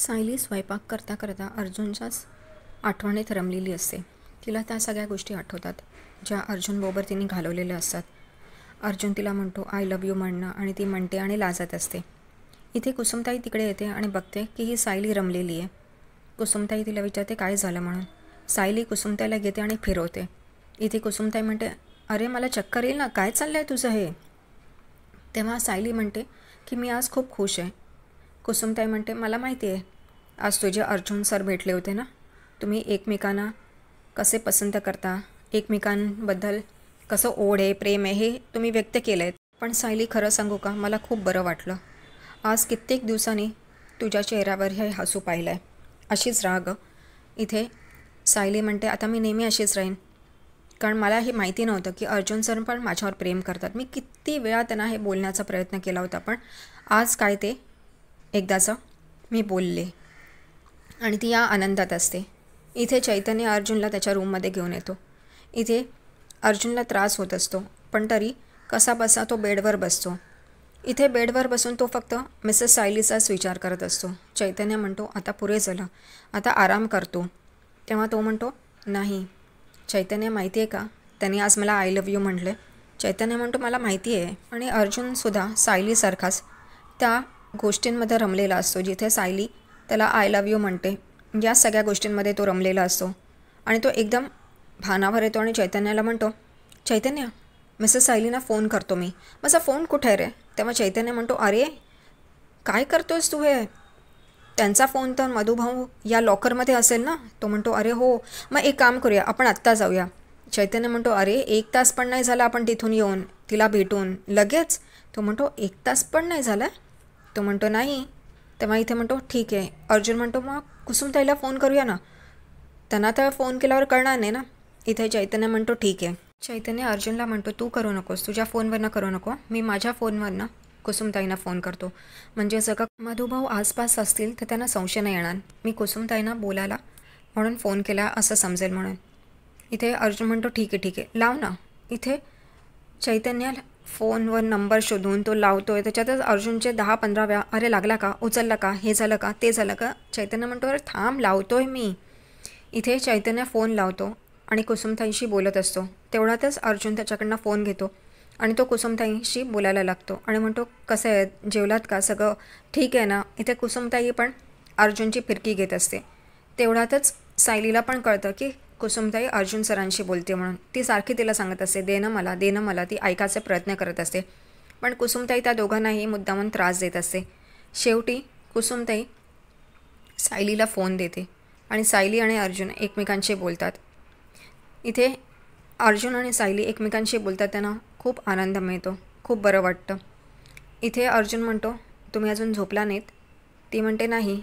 सायली स्वयंपाक करता करता अर्जुनच्याच आठवणीत रमलेली असते. तिला त्या सगळ्या गोष्टी आठवतात ज्या अर्जुनबरोबर तिने घालवलेल्या असतात. अर्जुन तिला म्हणतो आय लव्ह यू म्हणणं आणि ती म्हणते आणि लाजत असते. इथे कुसुमताई तिकडे येते आणि बघते की ही सायली रमलेली आहे. कुसुमताई तिला विचारते काय झालं म्हणून. सायली कुसुमताईला घेते आणि फिरवते. इथे कुसुमताई म्हणते अरे मला चक्कर येईल ना, काय चाललं आहे तुझं हे. तेव्हा सायली म्हणते की मी आज खूप खुश आहे. कुसुमताई म्हणते मला माहिती आहे आज तुझे अर्जुन सर भेटले होते ना, तुम्ही एकमेकांना कसे पसंत करता, एकमेकांबद्दल कसं ओढ आहे प्रेम आहे हे तुम्ही व्यक्त केलं आहे. पण सायली खरं सांगू का, मला खूप बरं वाटलं आज कित्येक दिवसांनी तुझ्या चेहऱ्यावर हे हसू पाहिलं आहे. अशीच राहा गं. इथे सायली म्हणते आता मी नेहमी अशीच राहीन, कारण मला हे माहिती नव्हतं की अर्जुन सर पण माझ्यावर प्रेम करतात. मी किती वेळा त्यांना हे बोलण्याचा प्रयत्न केला होता, पण आज काय ते एकदाचं मी बोलले आणि ती या आनंदात असते. इथे चैतन्य अर्जुनला त्याच्या रूममध्ये घेऊन येतो. इथे अर्जुनला त्रास होत असतो, पण तरी कसा बसा तो बेडवर बसतो. इथे बेडवर बसून तो फक्त मिसेस सायलीचाच विचार करत असतो. चैतन्य म्हणतो आता पुरे झालं, आता आराम करतो. तेव्हा तो म्हणतो नाही. चैतन्य माहिती आहे का, त्याने आज मला आय लव्ह यू म्हटले. चैतन्य म्हणतो मला माहिती आहे. आणि अर्जुनसुद्धा सायलीसारखाच त्या गोष्टींमध्ये रमलेला असतो जिथे सायली त्याला आय लव्ह यू म्हणते. या सगळ्या गोष्टींमध्ये तो रमलेला असतो आणि तो एकदम भानावर येतो आणि चैतन्याला म्हणतो चैतन्य मिसेस सायलीना फोन करतो मी, माझा फोन कुठे आहे रे. तेव्हा चैतन्य म्हणतो अरे काय करतोयस तू हे, त्यांचा फोन तर मधुभाऊ या लॉकरमध्ये असेल ना. तो म्हणतो अरे हो, मग एक काम करूया आपण आत्ता जाऊया. चैतन्य म्हणतो अरे 1 तास पण नाही झाला आपण तिथून येऊन तिला भेटून लगेच. तो म्हणतो 1 तास पण नाही झाला. तो म्हणतो नाही. तेव्हा इथे म्हणतो ठीक आहे. अर्जुन म्हणतो मग कुसुमताईला फोन करूया ना, त्यांना तर फोन केल्यावर कळणार नाही ना. इथे चैतन्य म्हणतो ठीक आहे. चैतन्य अर्जुनला म्हणतो तू करू नकोस, तुझ्या फोनवरनं करू नको, मी माझ्या फोनवरनं कुसुमताईंना फोन करतो, म्हणजे जर मधुभाऊ आसपास असतील तर त्यांना संशय नाही येणार, मी कुसुमताईंना बोलायला म्हणून फोन केला असं समजेल म्हणून. इथे अर्जुन म्हणतो ठीक आहे लाव ना. इथे चैतन्य फोनवर नंबर शोधून तो लावतोय. त्याच्यातच अर्जुनचे 10-15 वेळा अरे लागला का, उचलला का, हे झालं का, ते झालं का. चैतन्य म्हणतो अरे थांब लावतोय मी. इथे चैतन्य फोन लावतो आणि कुसुमताईशी बोलत असतो. तेवढ्यातच अर्जुन त्याच्याकडनं फोन घेतो आणि तो कुसुमताईशी बोलायला लागतो आणि म्हणतो कसं आहे, जेवलात का, सगळं ठीक आहे ना. इथे कुसुमताई पण अर्जुनची फिरकी घेत असते. तेवढ्यातच सायलीला पण कळतं की कुसुमताई अर्जुन सरांशी बोलते म्हणून. ती सारखी तिला सांगत असते दे ना मला. ती ऐकायचा प्रयत्न करत असते, पण कुसुमताई त्या दोघांनाही मुद्दामून त्रास देत असते. शेवटी कुसुमताई सायलीला फोन देते आणि सायली आणि अर्जुन एकमेकांशी बोलतात. इथे अर्जुन आणि सायली एकमेकांशी बोलतात, त्यांना खूप आनंद मिळतो, खूप बरं वाटतं. इथे अर्जुन म्हणतो तुम्ही अजून झोपला नाहीत. ती म्हणते नाही.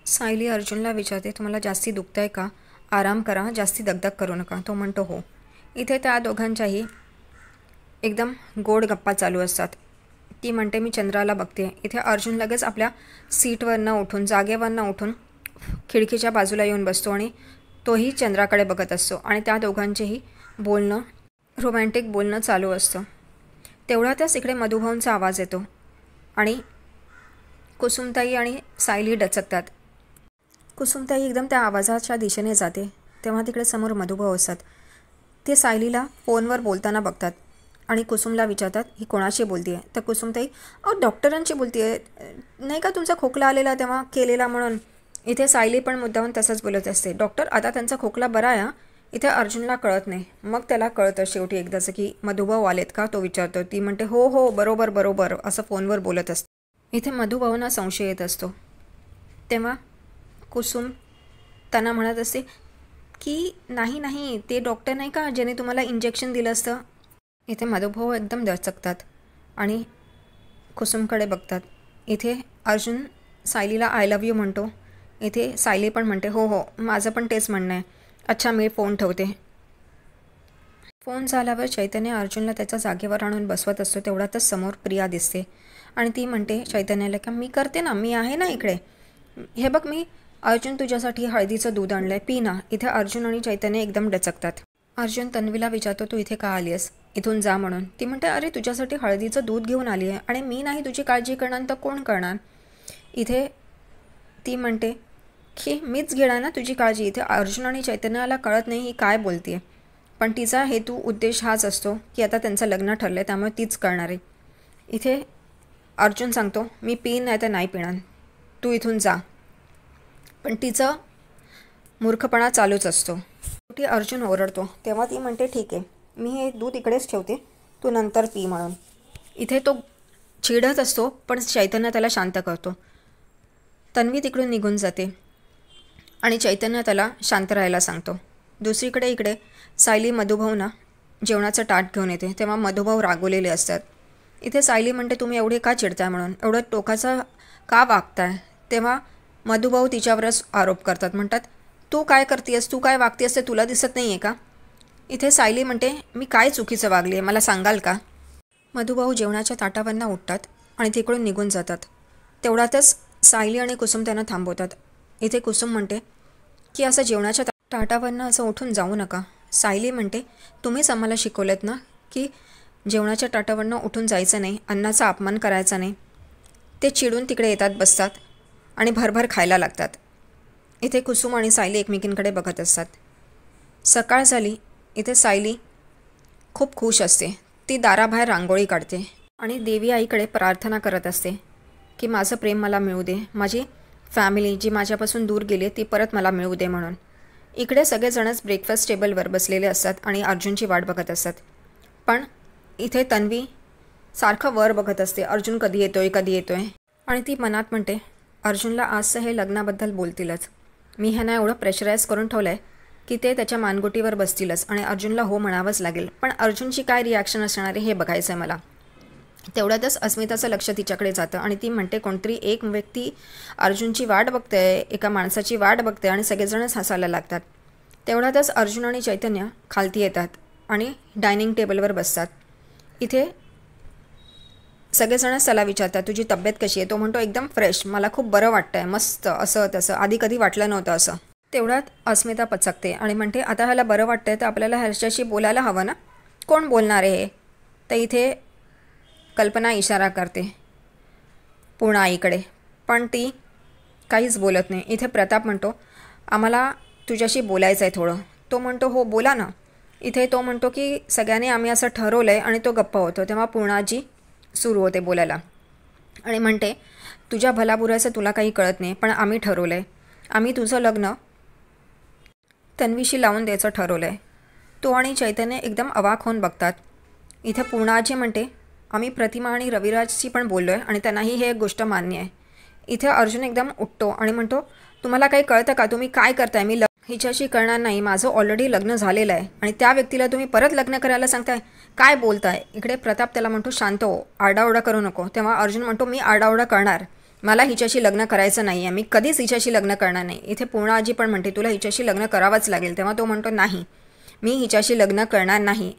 सायली अर्जुनला विचारते तुम्हाला जास्ती दुखतं आहे का, आराम करा, जास्ती दगदग करू नका. तो म्हणतो हो. इथे त्या दोघांच्याही एकदम गोड गप्पा चालू असतात. ती म्हणते मी चंद्राला बघते. इथे अर्जुन लगेच आपल्या सीटवरनं उठून जागेवरनं उठून खिडकीच्या बाजूला येऊन बसतो आणि तोही चंद्राकडे बघत असतो आणि त्या दोघांचेही बोलणं, रोमॅन्टिक बोलणं चालू असतं. तेवढ्यातच इकडे मधुभाऊंचा आवाज येतो आणि कुसुमताई आणि सायली डचकतात. कुसुमताई एकदम त्या आवाजाच्या दिशेने जाते. तेव्हा तिकडे समोर मधुभाऊ असतात. ते सायलीला फोनवर बोलताना बघतात आणि कुसुमला विचारतात ही कोणाशी बोलती आहे. तर कुसुमताई डॉक्टरांची बोलती आहे नाही का, तुमचा खोकला आलेला तेव्हा केलेला म्हणून. इथे सायली पण मुद्दामून तसंच बोलत असते डॉक्टर आता त्यांचा खोकला बरा आहे. इथे अर्जुनला कळत नाही, मग त्याला कळतं शेवटी एकदाचं की मधुभाऊ आलेत का. तो विचारतो. ती म्हणते हो बरोबर असं फोनवर बोलत असते. इथे मधुभाऊंना संशय येत असतो. तेव्हा कुसुम त्यांना म्हणत असते की नाही ते डॉक्टर नाही का ज्याने तुम्हाला इंजेक्शन दिलं असतं. इथे मधुभाऊ एकदम दचकतात आणि कुसुमकडे बघतात. इथे अर्जुन सायलीला आय लव्ह यू म्हणतो. इथे सायली पण म्हणते हो माझं पण तेच म्हणणं आहे. अच्छा मी फोन ठेवते. फोन झाल्यावर चैतन्य अर्जुनला त्याच्या जागेवर आणून बसवत असतो. तेवढ्यातच समोर प्रिया दिसते आणि ती म्हणते चैतन्याला का मी करते ना, मी आहे ना इकडे, हे बघ मी अर्जुन तुझ्यासाठी हळदीचं दूध आणलं आहे, पी ना. इथे अर्जुन आणि चैतन्य एकदम डचकतात. अर्जुन तन्वीला विचारतो तू इथे का आली आहेस, इथून जा म्हणून. ती म्हणते अरे तुझ्यासाठी हळदीचं दूध घेऊन आली आहे आणि मी नाही तुझी काळजी करणार तर कोण करणार. इथे ती म्हणते की मीच घेणार ना तुझी काळजी. इथे अर्जुन आणि चैतन्याला कळत नाही ही काय बोलते आहे, पण तिचा हेतू उद्देश हाच असतो की आता त्यांचं लग्न ठरलं आहे त्यामुळे तीच करणार आहे. इथे अर्जुन सांगतो मी पिईन नाही तर नाही पिणार, तू इथून जा. पण तिचं मूर्खपणा चालूच असतो. शेवटी अर्जुन ओरडतो तेव्हा ती म्हणते ठीक आहे, मी हे दूध इकडेच ठेवते, तू नंतर पी म्हणून. इथे तो चिडत असतो पण चैतन्य त्याला शांत करतो. तन्वी तिकडून निघून जाते आणि चैतन्य त्याला शांत राहायला सांगतो. दुसरीकडे इकडे सायली मधुभाऊंना जेवणाचं ताट घेऊन येते तेव्हा मधुभाऊ रागवलेले असतात. इथे सायली म्हणते तुम्ही एवढे का चिडताय म्हणून, एवढं टोकाचं का वागताय. तेव्हा मधुभाऊ तिच्यावरच आरोप करतात, म्हणतात तू काय करतेस, तू काय वागतेस ते तुला दिसत नाही आहे का. इथे सायली म्हणते मी काय चुकीचं वागली आहे मला सांगाल का. मधुभाऊ जेवणाच्या ताटावरनं उठतात आणि तिकडून निघून जातात. तेवढ्यातच सायली आणि कुसुम त्यांना थांबवतात. इथे कुसुम म्हणते की असं जेवणाच्या ताटावरनं असं उठून जाऊ नका. सायली म्हणते तुम्हीच आम्हाला शिकवलेत ना की जेवणाच्या ताटावरनं उठून जायचं नाही, अन्नाचा अपमान करायचा नाही. ते चिडून तिकडे येतात, बसतात आणि भरभर खायला लागतात. इथे कुसुम आणि सायली एकमेकींकडे बघत असतात. सकाळ झाली. इथे सायली खूप खुश असते. ती दाराबाहेर रांगोळी काढते आणि देवी आईकडे प्रार्थना करत असते की माझं प्रेम मला मिळू दे, माझी फॅमिली जी माझ्यापासून दूर गेली ती परत मला मिळू दे म्हणून. इकडे सगळेजणच ब्रेकफास्ट टेबलवर बसलेले असतात आणि अर्जुनची वाट बघत असतात. पण इथे तन्वी सारखं वर बघत असते, अर्जुन कधी येतोय कधी येतोय. आणि ती मनात म्हणते अर्जुनला आजचं हे लग्नाबद्दल बोलतीलच, मी ह्यांना एवढं प्रेशराईज करून ठेवलं आहे की ते त्याच्या मानगुटीवर बसतीलच आणि अर्जुनला हो म्हणावंच लागेल. पण अर्जुनची काय रिॲक्शन असणार आहे हे बघायचं आहे मला. तेवढ्यातच अस्मिताचं लक्ष तिच्याकडे जातं आणि ती म्हणते कोणतरी एक व्यक्ती अर्जुनची वाट बघते, एका माणसाची वाट बघते आणि सगळेजणच हसायला लागतात. तेवढ्यातच अर्जुन आणि चैतन्य खालती येतात आणि डायनिंग टेबलवर बसतात. इथे सगळेजणच त्याला विचारतात तुझी तब्येत कशी आहे. तो म्हणतो एकदम फ्रेश, मला खूप बरं वाटतं आहे, मस्त, असं तसं, आधी कधी वाटलं नव्हतं असं. तेवढ्यात अस्मिता पचकते आणि म्हणते आता ह्याला बरं वाटतं आहे तर आपल्याला ह्याच्याशी बोलायला हवं ना, कोण बोलणार आहे हे. तर इथे कल्पना इशारा करते पूर्ण आईकडे, पण ती काहीच बोलत नाही. इथे प्रताप म्हणतो आम्हाला तुझ्याशी बोलायचं आहे थोडं. तो म्हणतो हो बोला ना. इथे तो म्हणतो की सगळ्यांनी आम्ही असं ठरवलं आहे आणि तो गप्प होतो. तेव्हा पूर्णाजी सुरू होते बोलायला आणि म्हणते तुझ्या भलाबुऱ्याचं तुला काही कळत नाही, पण आम्ही ठरवलं आहे, आम्ही तुझं लग्न तन्वीशी लावून द्यायचं ठरवलं आहे. तो आणि चैतन्य एकदम अवाक होऊन बघतात. इथे पूर्णाजी म्हणते आम्ही प्रतिमा आणि रविराजशी पण बोललो आहे आणि त्यांनाही हे एक गोष्ट मान्य आहे. इथे अर्जुन एकदम उठतो आणि म्हणतो तुम्हाला काही कळतं का, तुम्ही काय करताय, मी हिच्याशी करणार नाही, माझं ऑलरेडी लग्न झालेलं आहे आणि त्या व्यक्तीला तुम्ही परत लग्न करायला सांगताय, काय बोलताय. इकडे प्रताप त्याला म्हणतो शांत हो, आरडाओरडा करू नको. तेव्हा अर्जुन म्हणतो मी आरडाओरडा करणार, मला हिच्याशी लग्न करायचं नाही आहे, मी कधीच हिच्याशी लग्न करणार नाही. इथे पूर्णाजी पण म्हणते तुला हिच्याशी लग्न करावंच लागेल. तेव्हा तो म्हणतो नाही, मी हिच्याशी लग्न करणार नाही.